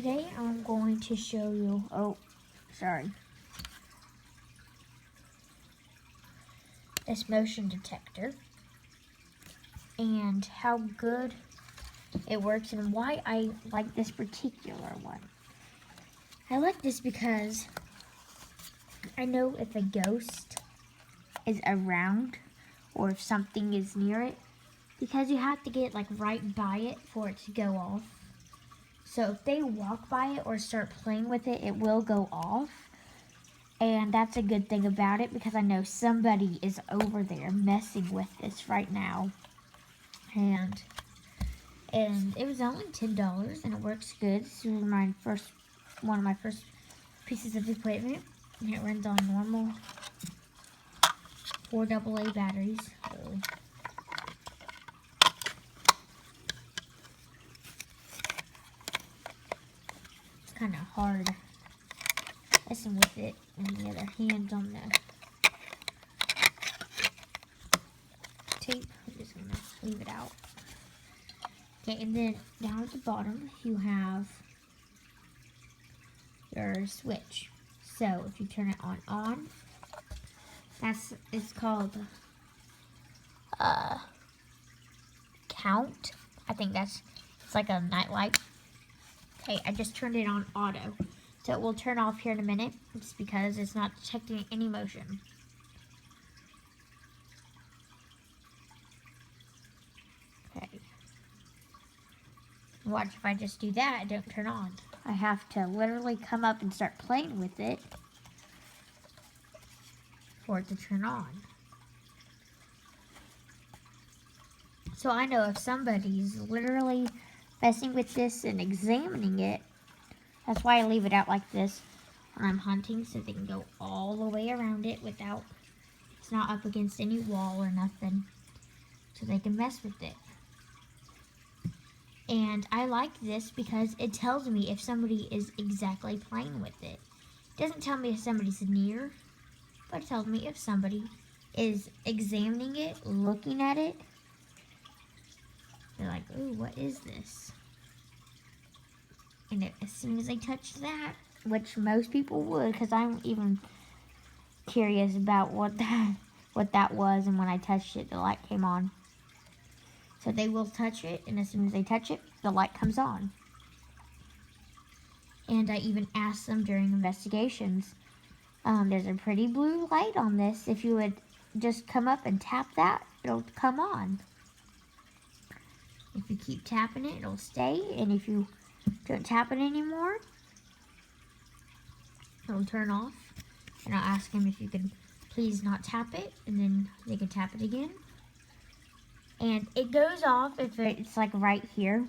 today I'm going to show you, this motion detector and how good it works and why I like this particular one. I like this because I know if a ghost is around or if something is near it, because you have to get like right by it for it to go off. So if they walk by it or start playing with it, it will go off. And that's a good thing about it because I know somebody is over there messing with this right now. And it was only $10 and it works good. This was one of my first pieces of equipment. And it runs on normal 4 AA batteries. So it's kind of hard messing with it when the other hand's on the tape. I'm just going to leave it out. Okay, and then down at the bottom you have your switch. So if you turn it on, it's called count. I think it's like a night light. Okay, I just turned it on auto. So it will turn off here in a minute, just because it's not detecting any motion. Okay. Watch, if I just do that, it don't turn on. I have to literally come up and start playing with it for it to turn on. So I know if somebody's literally messing with this and examining it, that's why I leave it out like this when I'm hunting, so they can go all the way around it without, it's not up against any wall or nothing, so they can mess with it. And I like this because it tells me if somebody is exactly playing with it. It doesn't tell me if somebody's near, but it tells me if somebody is examining it, looking at it. They're like, ooh, what is this? And as soon as I touch that, which most people would, because I'm even curious about what that was, and when I touched it, the light came on. So they will touch it, and as soon as they touch it, the light comes on. And I even asked them during investigations, there's a pretty blue light on this. If you would just come up and tap that, it'll come on. If you keep tapping it, it'll stay, and if you don't tap it anymore, it'll turn off. And I'll ask them if you could please not tap it, and then they can tap it again. And it goes off if it's like right here,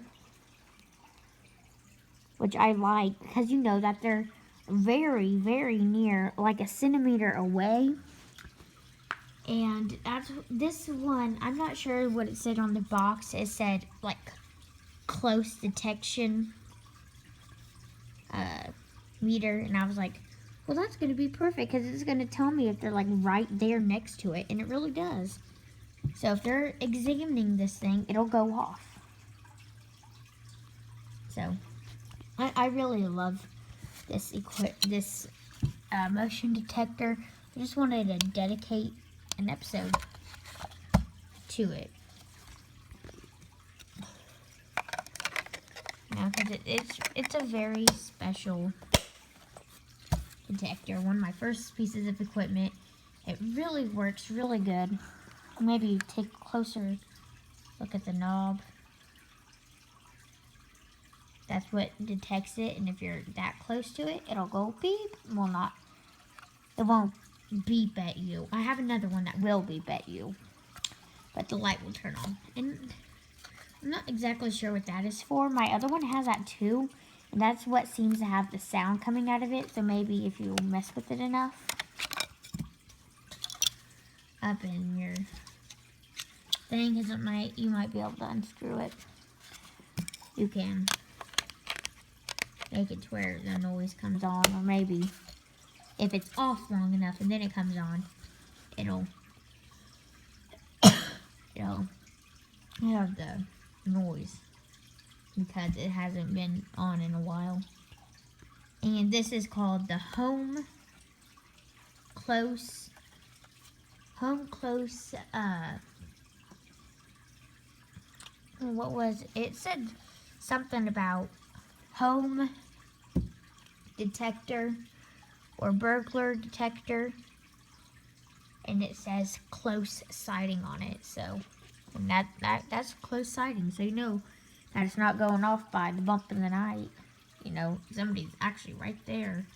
which I like because you know that they're very, very near, like a centimeter away. And this one, I'm not sure what it said on the box. It said like close detection meter, and I was like, well, that's going to be perfect because it's going to tell me if they're like right there next to it, and it really does. So if they're examining this thing, it'll go off. So I really love this motion detector. I just wanted to dedicate an episode to it. Now, because it's a very special detector. One of my first pieces of equipment. It really works really good. Maybe take a closer look at the knob. That's what detects it, and if you're that close to it, it'll go beep. It won't beep at you. I have another one that will beep at you, but the light will turn on. And I'm not exactly sure what that is for. My other one has that too, and that's what seems to have the sound coming out of it. So maybe if you mess with it enough, up in your thing, you might be able to unscrew it. You can make it to where the noise comes on, or maybe if it's off long enough and then it comes on, it'll have the noise because it hasn't been on in a while. And this is called the Home Close, what was it? It said something about home detector or burglar detector, and it says close sighting on it. So, and that's close sighting. So you know that it's not going off by the bump in the night. You know, somebody's actually right there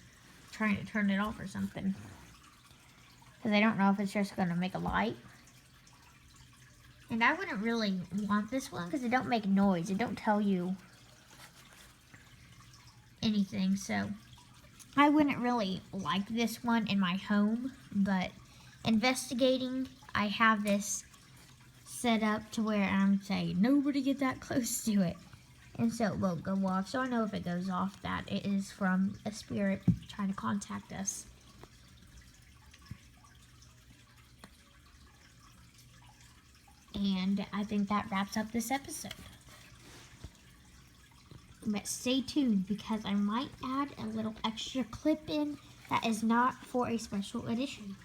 trying to turn it off or something. Because I don't know if it's just going to make a light. And I wouldn't really want this one because it don't make noise. It don't tell you anything. So I wouldn't really like this one in my home. But investigating, I have this set up to where I'm saying nobody get that close to it. And so it won't go off. So I know if it goes off that it is from a spirit trying to contact us. And I think that wraps up this episode. But stay tuned because I might add a little extra clip in that is not for a special edition.